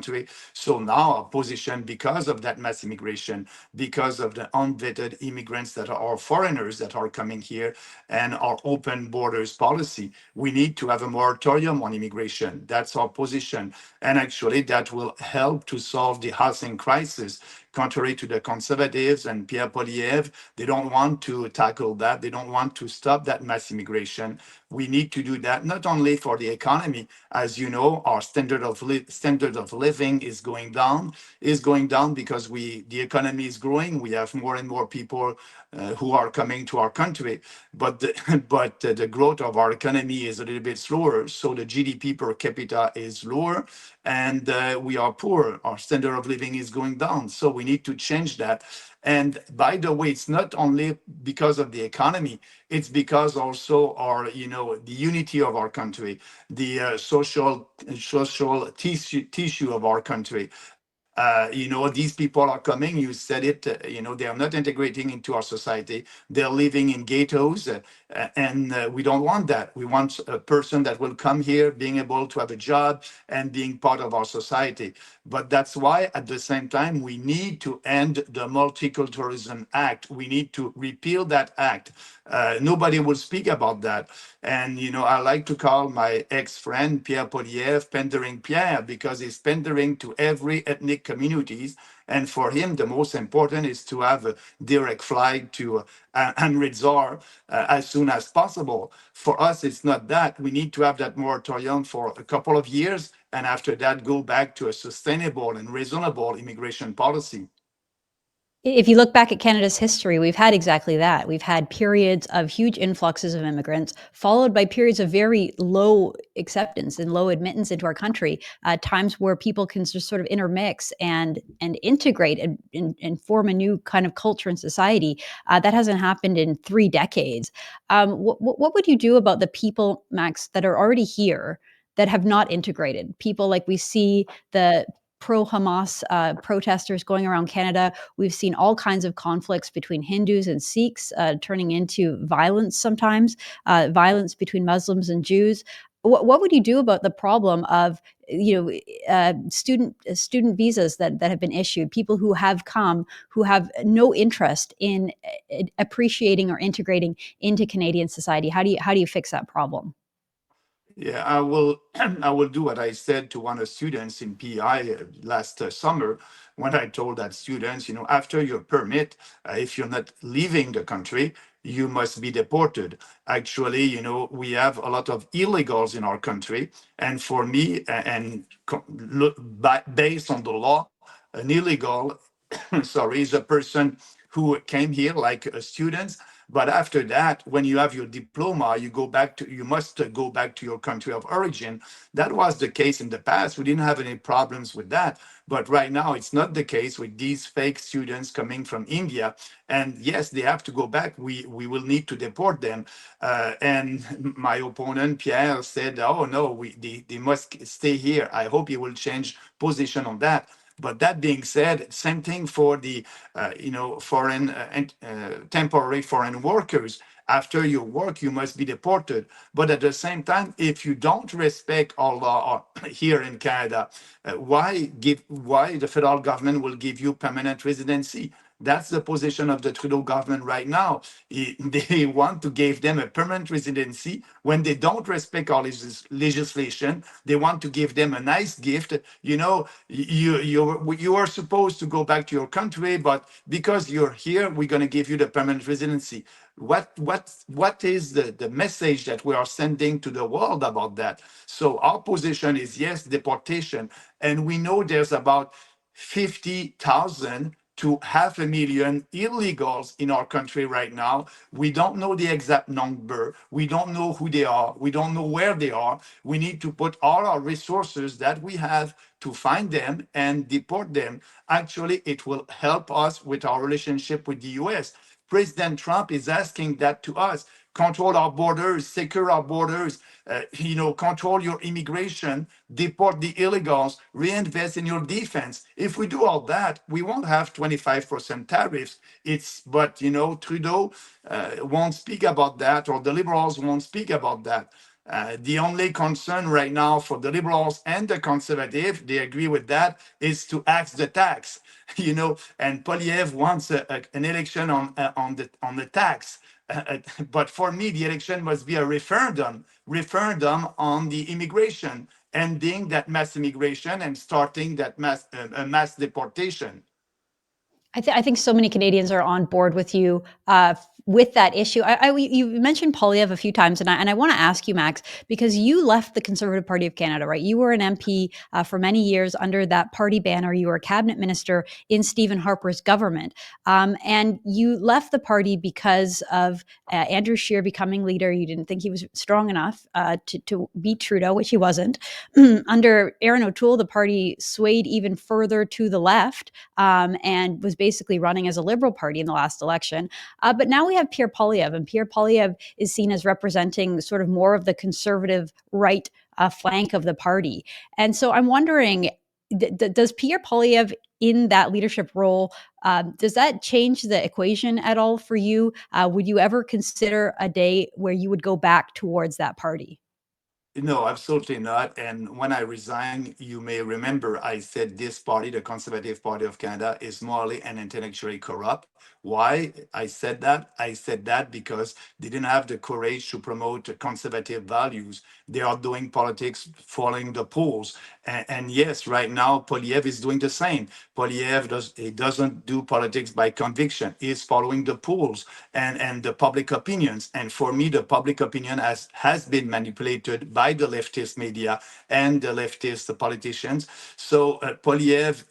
So now our position, because of that mass immigration, because of the unvetted immigrants that are foreigners that are coming here, and our open borders policy, we need to have a moratorium on immigration. That's our position. And actually that will help to solve the housing crisis. Contrary to the Conservatives and Pierre Poilievre, they don't want to tackle that. They don't want to stop that mass immigration. We need to do that not only for the economy. As you know, our standard of living is going down because the economy is growing. We have more and more people who are coming to our country, but the growth of our economy is a little bit slower. So the GDP per capita is lower, and we are poor. Our standard of living is going down. So we need to change that. And by the way, it's not only because of the economy, it's because also our, the unity of our country, the social tissue of our country. These people are coming, you said it, they are not integrating into our society. They're living in ghettos, and we don't want that. We want a person that will come here being able to have a job and being part of our society. But that's why, at the same time, we need to end the Multiculturalism Act. We need to repeal that act. Nobody will speak about that. And, I like to call my ex-friend Pierre Poilievre Pandering Pierre, because he's pandering to every ethnic communities. And for him, the most important is to have a direct flight to Amritsar as soon as possible. For us, it's not that. We need to have that moratorium for a couple of years, and after that, go back to a sustainable and reasonable immigration policy. If you look back at Canada's history, we've had exactly that. We've had periods of huge influxes of immigrants, followed by periods of very low acceptance and low admittance into our country, times where people can just sort of intermix and integrate and form a new kind of culture and society. That hasn't happened in 3 decades. What would you do about the people, Max, that are already here that have not integrated? People like we see the pro-Hamas protesters going around Canada. We've seen all kinds of conflicts between Hindus and Sikhs turning into violence sometimes, violence between Muslims and Jews. What would you do about the problem of student visas that have been issued, people who have come who have no interest in appreciating or integrating into Canadian society? How do you fix that problem? Yeah, I will do what I said to one of the students in PI last summer, when I told that students, after your permit, if you're not leaving the country, you must be deported. Actually, we have a lot of illegals in our country. And for me, based on the law, an illegal, sorry, is a person who came here like a student. But after that, when you have your diploma, you must go back to your country of origin. That was the case in the past. We didn't have any problems with that. But right now, it's not the case with these fake students coming from India. And yes, they have to go back. We will need to deport them. And my opponent, Pierre, said, oh, no, they must stay here. I hope he will change position on that. But that being said, same thing for the temporary foreign workers. After your work, you must be deported. But at the same time, if you don't respect our law here in Canada, why the federal government will give you permanent residency? That's the position of the Trudeau government right now. They want to give them a permanent residency when they don't respect our legislation. They want to give them a nice gift. You are supposed to go back to your country, but because you're here, we're going to give you the permanent residency. What is the message that we are sending to the world about that? So our position is yes, deportation, and we know there's about 50,000 to 500,000 illegals in our country right now. We don't know the exact number. We don't know who they are. We don't know where they are. We need to put all our resources that we have to find them and deport them. Actually, it will help us with our relationship with the US. President Trump is asking that to us. Control our borders, secure our borders, control your immigration, deport the illegals, reinvest in your defense. If we do all that, we won't have 25% tariffs. But Trudeau won't speak about that, or the Liberals won't speak about that. The only concern right now for the Liberals and the Conservatives, they agree with that, is to axe the tax. And Poilievre wants an election on the tax. But for me, the election must be a referendum on the immigration, ending that mass immigration and starting that mass deportation. I think so many Canadians are on board with you with that issue. You mentioned Poilievre a few times, and I want to ask you, Max, because you left the Conservative Party of Canada, right? You were an MP for many years under that party banner. You were a cabinet minister in Stephen Harper's government, and you left the party because of Andrew Scheer becoming leader. You didn't think he was strong enough to beat Trudeau, which he wasn't. Under Erin O'Toole, the party swayed even further to the left and was basically running as a Liberal Party in the last election. But now we have Pierre Poilievre, and Pierre Poilievre is seen as representing sort of more of the conservative right flank of the party. And so I'm wondering, does Pierre Poilievre in that leadership role, does that change the equation at all for you? Would you ever consider a day where you would go back towards that party? No, absolutely not. And when I resigned, you may remember I said this party, the Conservative Party of Canada, is morally and intellectually corrupt. Why I said that? I said that because they didn't have the courage to promote conservative values. They are doing politics following the polls. And yes, right now, Poilievre is doing the same. Poilievre doesn't do politics by conviction. He's following the polls and the public opinions. And for me, the public opinion has been manipulated by the leftist media and the leftist politicians. So Poilievre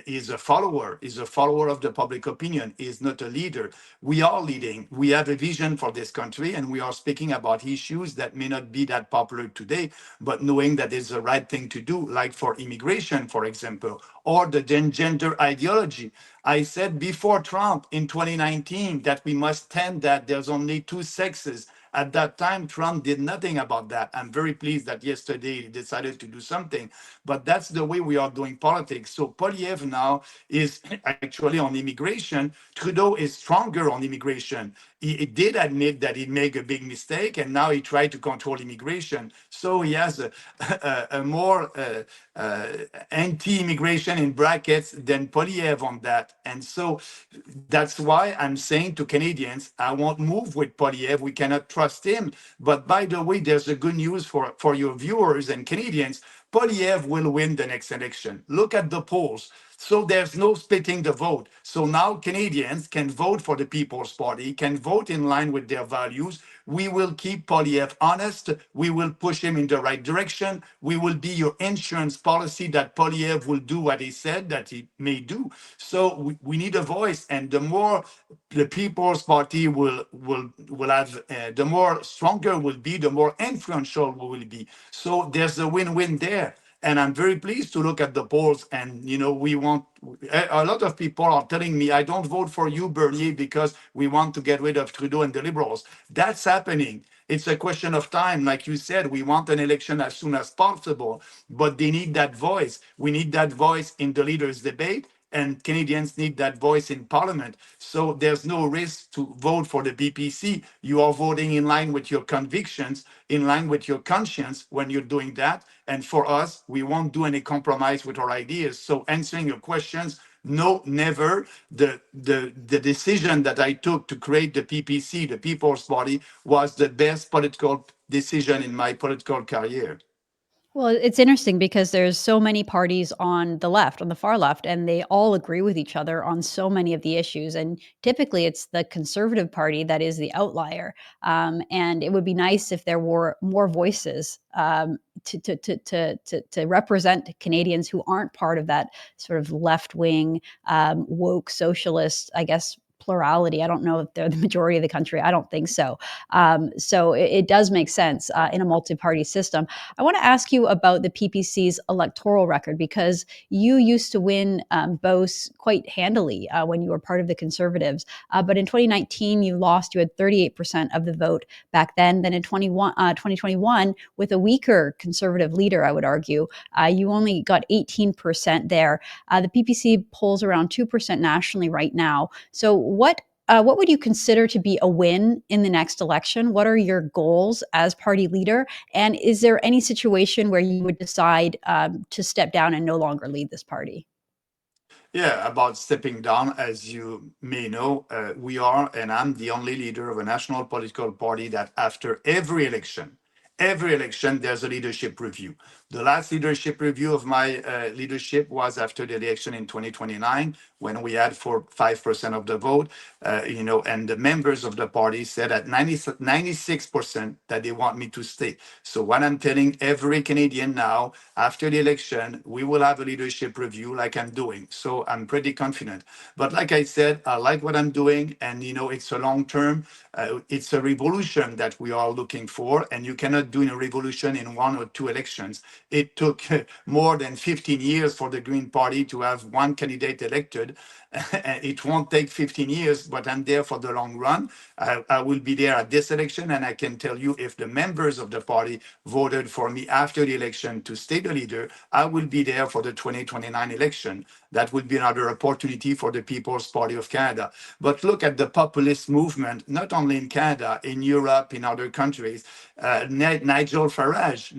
is a follower of the public opinion, is not a leader. We are leading. We have a vision for this country, and we are speaking about issues that may not be that popular today, but knowing that it's the right thing to do, like for immigration, for example, or the gender ideology. I said before Trump in 2019 that we must tend that there's only two sexes. At that time, Trump did nothing about that. I'm very pleased that yesterday he decided to do something, but that's the way we are doing politics. So Poilievre now is actually on immigration. Trudeau is stronger on immigration. He did admit that he made a big mistake, and now he tried to control immigration. So he has a more anti-immigration in brackets than Poilievre on that. And so that's why I'm saying to Canadians, I won't move with Poilievre. We cannot trust him. But by the way, there's a good news for your viewers and Canadians. Poilievre will win the next election. Look at the polls. So there's no splitting the vote. So now Canadians can vote for the People's Party, can vote in line with their values. We will keep Poilievre honest. We will push him in the right direction. We will be your insurance policy that Poilievre will do what he said that he may do. So we need a voice, and the more the People's Party will have, the more stronger will be, the more influential we will be. So there's a win-win there. And I'm very pleased to look at the polls. And, we want, a lot of people are telling me, I don't vote for you, Bernier, because we want to get rid of Trudeau and the Liberals. That's happening. It's a question of time. Like you said, we want an election as soon as possible, but they need that voice. We need that voice in the leaders' debate, and Canadians need that voice in Parliament. So there's no risk to vote for the PPC. You are voting in line with your convictions, in line with your conscience when you're doing that. And for us, we won't do any compromise with our ideas. So answering your questions, no, never. The decision that I took to create the PPC, the People's Party, was the best political decision in my political career. Well, it's interesting because there's so many parties on the left, on the far left, and they all agree with each other on so many of the issues. And typically, it's the Conservative Party that is the outlier. And it would be nice if there were more voices to represent Canadians who aren't part of that sort of left wing, woke socialist, I guess, plurality. I don't know if they're the majority of the country. I don't think so. So it does make sense in a multi-party system. I want to ask you about the PPC's electoral record, because you used to win both quite handily when you were part of the Conservatives. But in 2019, you lost. You had 38% of the vote back then. Then in 2021, with a weaker Conservative leader, I would argue, you only got 18% there. The PPC polls around 2% nationally right now. So what would you consider to be a win in the next election? What are your goals as party leader? And is there any situation where you would decide to step down and no longer lead this party? Yeah, about stepping down, as you may know, we are, and I'm the only leader of a national political party that after every election, every election, there's a leadership review. The last leadership review of my leadership was after the election in 2029, when we had 5% of the vote, and the members of the party said at 96% that they want me to stay. So what I'm telling every Canadian now, after the election, we will have a leadership review like I'm doing. So I'm pretty confident. But like I said, I like what I'm doing, and it's a long term. It's a revolution that we are looking for, and you cannot do a revolution in 1 or 2 elections. It took more than 15 years for the Green Party to have one candidate elected. It won't take 15 years, but I'm there for the long run. I will be there at this election, and I can tell you, if the members of the party voted for me after the election to stay the leader, I will be there for the 2029 election. That would be another opportunity for the People's Party of Canada. But look at the populist movement, not only in Canada, in Europe, in other countries. Nigel Farage,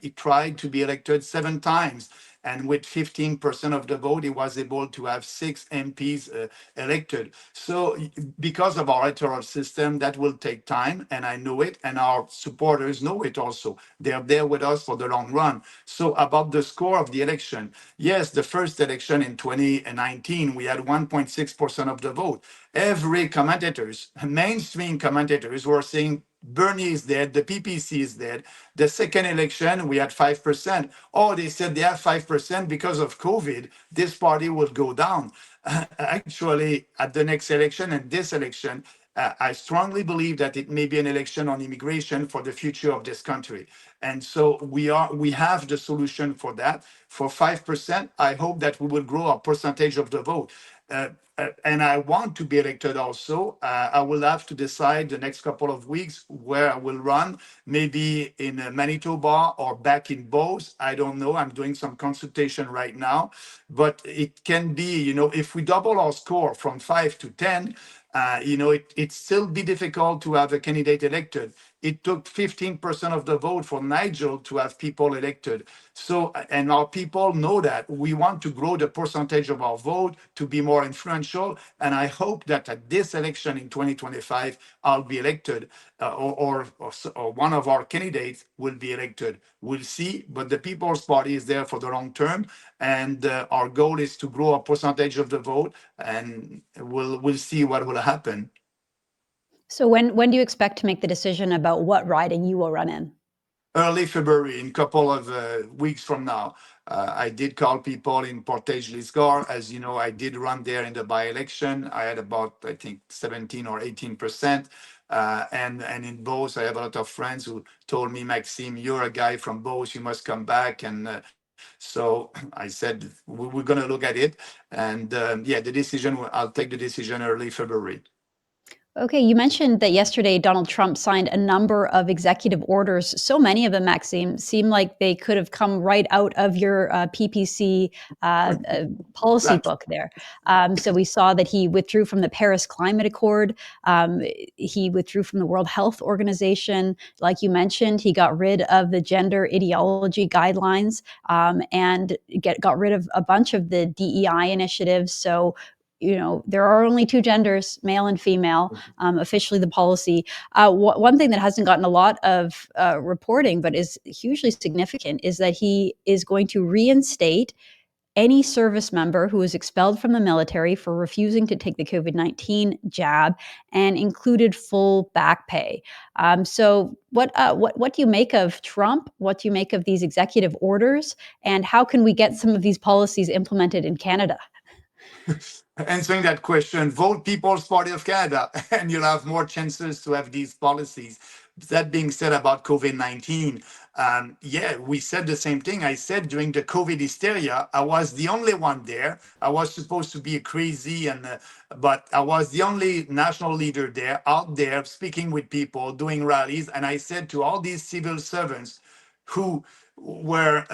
he tried to be elected 7 times. And with 15% of the vote, he was able to have 6 MPs elected. So because of our electoral system, that will take time, and I know it, and our supporters know it also. They're there with us for the long run. So about the score of the election, yes, the first election in 2019, we had 1.6% of the vote. Every commentators, mainstream commentators, were saying Bernier is dead, the PPC is dead. The second election, we had 5%. Oh, they said they have 5% because of COVID. This party will go down. Actually, at the next election and this election, I strongly believe that it may be an election on immigration for the future of this country. And so we have the solution for that. For 5%, I hope that we will grow our percentage of the vote. And I want to be elected also. I will have to decide the next couple of weeks where I will run, maybe in Manitoba or back in Beauce. I don't know. I'm doing some consultation right now. But it can be, if we double our score from 5 to 10, it still be difficult to have a candidate elected. It took 15% of the vote for Nigel to have people elected. So, and our people know that. We want to grow the percentage of our vote to be more influential. And I hope that at this election in 2025, I'll be elected, or one of our candidates will be elected. We'll see. But the People's Party is there for the long term. And our goal is to grow a percentage of the vote, and we'll see what will happen. So when do you expect to make the decision about what riding you will run in? Early February, in a couple of weeks from now. I did call people in Portage-Lisgar. As you know, I did run there in the by-election. I had about, I think, 17 or 18%. And in Beauce, I have a lot of friends who told me, Maxime, you're a guy from Beauce, you must come back. And so I said, we're going to look at it. And I'll take the decision early February. Okay, you mentioned that yesterday Donald Trump signed a number of executive orders. So many of them, Maxime, seem like they could have come right out of your PPC policy book there. So we saw that he withdrew from the Paris Climate Accord. He withdrew from the World Health Organization. Like you mentioned, he got rid of the gender ideology guidelines and got rid of a bunch of the DEI initiatives. So there are only 2 genders, male and female, officially the policy. One thing that hasn't gotten a lot of reporting, but is hugely significant, is that he is going to reinstate any service member who was expelled from the military for refusing to take the COVID-19 jab, and included full back pay. So what do you make of Trump? What do you make of these executive orders? And how can we get some of these policies implemented in Canada? Answering that question, vote People's Party of Canada, and you'll have more chances to have these policies. That being said about COVID-19, we said the same thing. I said during the COVID hysteria, I was the only one there. I was supposed to be crazy, but I was the only national leader there, out there, speaking with people, doing rallies. And I said to all these civil servants who were,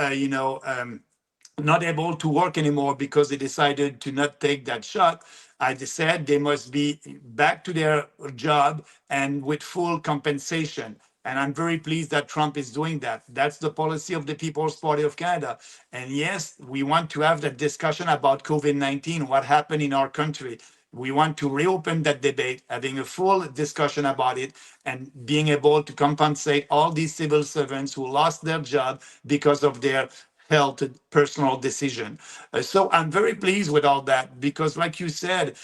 not able to work anymore because they decided to not take that shot, I said they must be back to their job and with full compensation. And I'm very pleased that Trump is doing that. That's the policy of the People's Party of Canada. And yes, we want to have that discussion about COVID-19, what happened in our country. We want to reopen that debate, having a full discussion about it, and being able to compensate all these civil servants who lost their job because of their health personal decision. So I'm very pleased with all that because, like you said,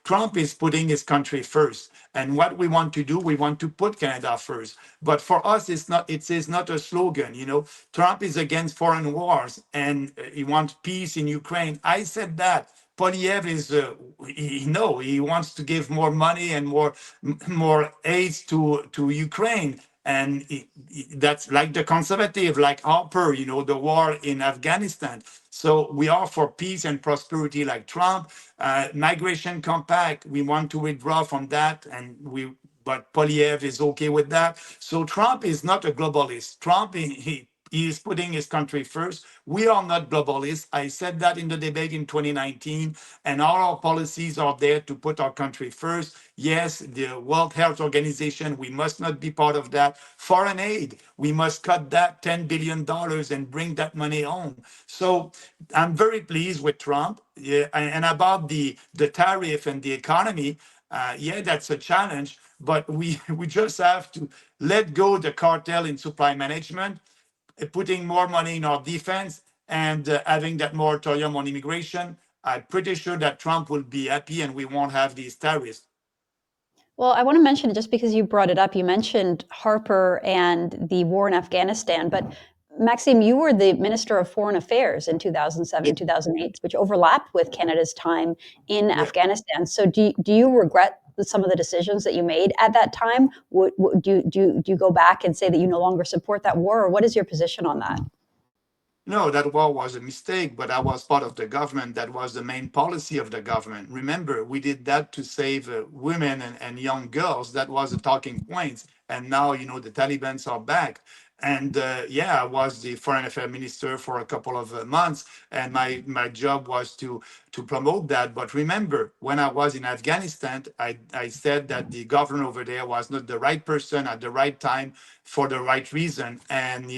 Trump is putting his country first. And what we want to do, we want to put Canada first. But for us, it is not a slogan. Trump is against foreign wars and he wants peace in Ukraine. I said that. Polyev is, he wants to give more money and more aid to Ukraine. And that's like the conservative, like Harper, the war in Afghanistan. So we are for peace and prosperity like Trump. Migration compact, we want to withdraw from that, but Polyev is okay with that. So Trump is not a globalist. Trump, he is putting his country first. We are not globalists. I said that in the debate in 2019, and all our policies are there to put our country first. Yes, the World Health Organization, we must not be part of that. Foreign aid, we must cut that $10 billion and bring that money home. So I'm very pleased with Trump. Yeah, and about the tariff and the economy, that's a challenge, but we just have to let go the cartel in supply management, putting more money in our defense, and having that moratorium on immigration. I'm pretty sure that Trump will be happy and we won't have these tariffs. Well, I want to mention, just because you brought it up, you mentioned Harper and the war in Afghanistan, but Maxime, you were the Minister of Foreign Affairs in 2007, 2008, which overlapped with Canada's time in Afghanistan. So do you regret some of the decisions that you made at that time? Do you go back and say that you no longer support that war, or what is your position on that? No, that war was a mistake, but I was part of the government. That was the main policy of the government. Remember, we did that to save women and young girls. That was the talking points. And now, the Taliban are back. And I was the foreign affairs minister for a couple of months, and my job was to promote that. But remember, when I was in Afghanistan, I said that the governor over there was not the right person at the right time for the right reason. And,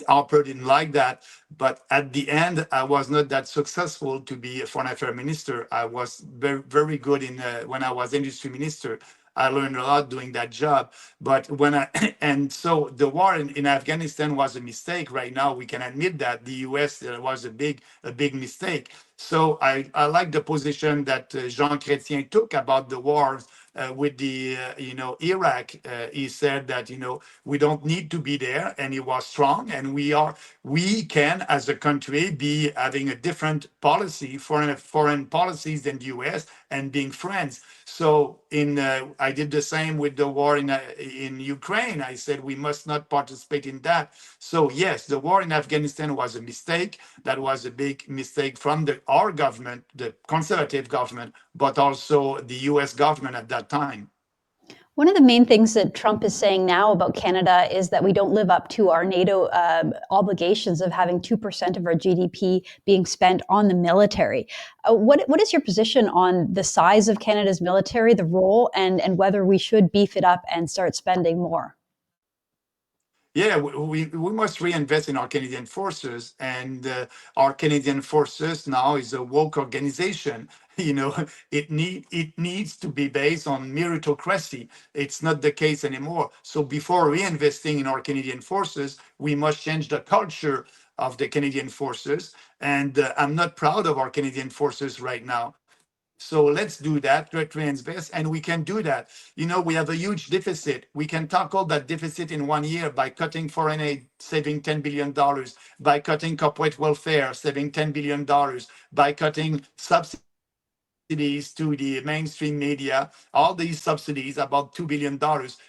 Harper didn't like that. But at the end, I was not that successful to be a foreign affairs minister. I was very, very good when I was industry minister. I learned a lot doing that job. But so the war in Afghanistan was a mistake. Right now, we can admit that the US was a big mistake. So I like the position that Jean Chrétien took about the wars with the Iraq. He said that we don't need to be there, and he was strong, and we can as a country be having a different policy, foreign policies than the US, and being friends. So I did the same with the war in Ukraine. I said we must not participate in that. So yes, the war in Afghanistan was a mistake. That was a big mistake from our government, the conservative government, but also the US government at that time. One of the main things that Trump is saying now about Canada is that we don't live up to our NATO obligations of having 2% of our GDP being spent on the military. What is your position on the size of Canada's military, the role, and whether we should beef it up and start spending more? Yeah, we must reinvest in our Canadian forces, and our Canadian forces now is a woke organization. It needs to be based on meritocracy. It's not the case anymore. So before reinvesting in our Canadian forces, we must change the culture of the Canadian forces. And I'm not proud of our Canadian forces right now. So let's do that, reinvest, and we can do that. We have a huge deficit. We can tackle that deficit in 1 year by cutting foreign aid, saving $10 billion, by cutting corporate welfare, saving $10 billion, by cutting subsidies to the mainstream media, all these subsidies, about $2 billion.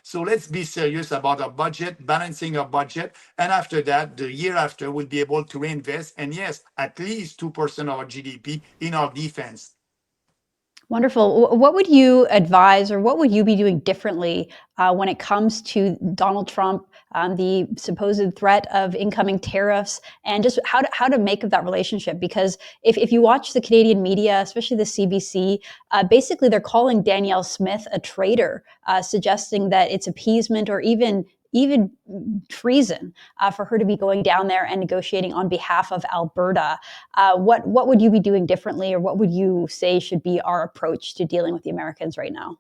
So let's be serious about our budget, balancing our budget. And after that, the year after, we'll be able to reinvest. And yes, at least 2% of our GDP in our defense. Wonderful. What would you advise, or what would you be doing differently when it comes to Donald Trump, the supposed threat of incoming tariffs, and just how to make of that relationship? Because if you watch the Canadian media, especially the CBC, basically they're calling Danielle Smith a traitor, suggesting that it's appeasement or even even treason for her to be going down there and negotiating on behalf of Alberta. What would you be doing differently, or what would you say should be our approach to dealing with the Americans right now?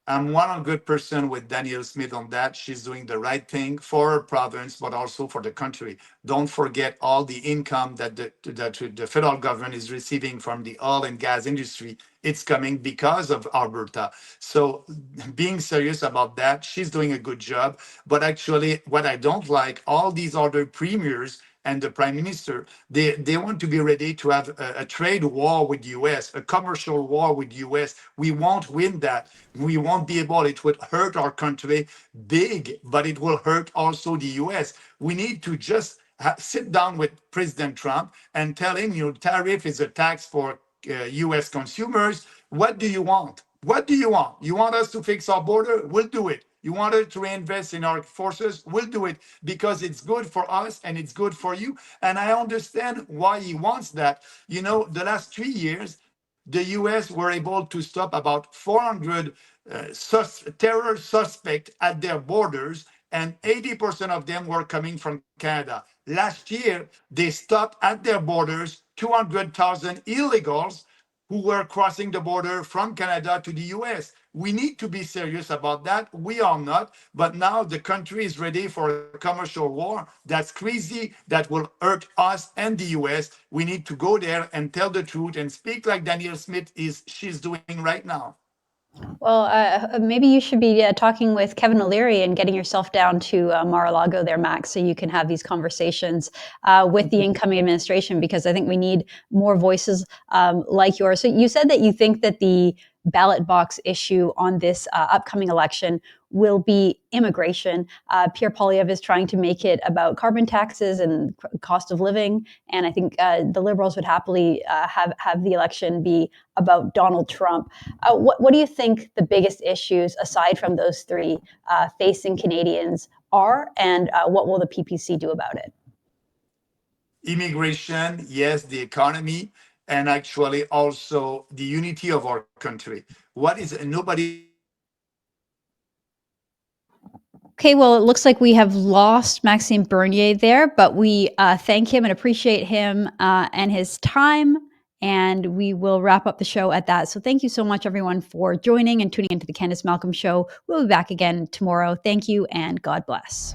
I'm 100% with Danielle Smith on that. She's doing the right thing for her province, but also for the country. Don't forget all the income that the federal government is receiving from the oil and gas industry. It's coming because of Alberta. So being serious about that, she's doing a good job. But actually, what I don't like, all these other premiers and the prime minister, they want to be ready to have a trade war with the US, a commercial war with the US. We won't win that. We won't be able. It would hurt our country big, but it will hurt also the US. We need to just sit down with President Trump and tell him, tariff is a tax for US consumers. What do you want? What do you want? You want us to fix our border? We'll do it. You want us to reinvest in our forces? We'll do it, because it's good for us and it's good for you. And I understand why he wants that. The last 3 years, the US were able to stop about 400 terror suspects at their borders, and 80% of them were coming from Canada. Last year, they stopped at their borders 200,000 illegals who were crossing the border from Canada to the US. We need to be serious about that. We are not. But now the country is ready for a commercial war. That's crazy. That will hurt us and the US. We need to go there and tell the truth and speak like Danielle Smith she's doing right now. Well, maybe you should be talking with Kevin O'Leary and getting yourself down to Mar-a-Lago there, Max, so you can have these conversations with the incoming administration, because I think we need more voices like yours. So you said that you think that the ballot box issue on this upcoming election will be immigration. Pierre Poilievre is trying to make it about carbon taxes and cost of living. And I think the Liberals would happily have the election be about Donald Trump. What do you think the biggest issues, aside from those three, facing Canadians are, and what will the PPC do about it? Immigration, yes, the economy, and actually also the unity of our country. Nobody. Okay, well, it looks like we have lost Maxime Bernier there, but we thank him and appreciate him and his time, and we will wrap up the show at that. So thank you so much, everyone, for joining and tuning into the Candice Malcolm Show. We'll be back again tomorrow. Thank you, and God bless.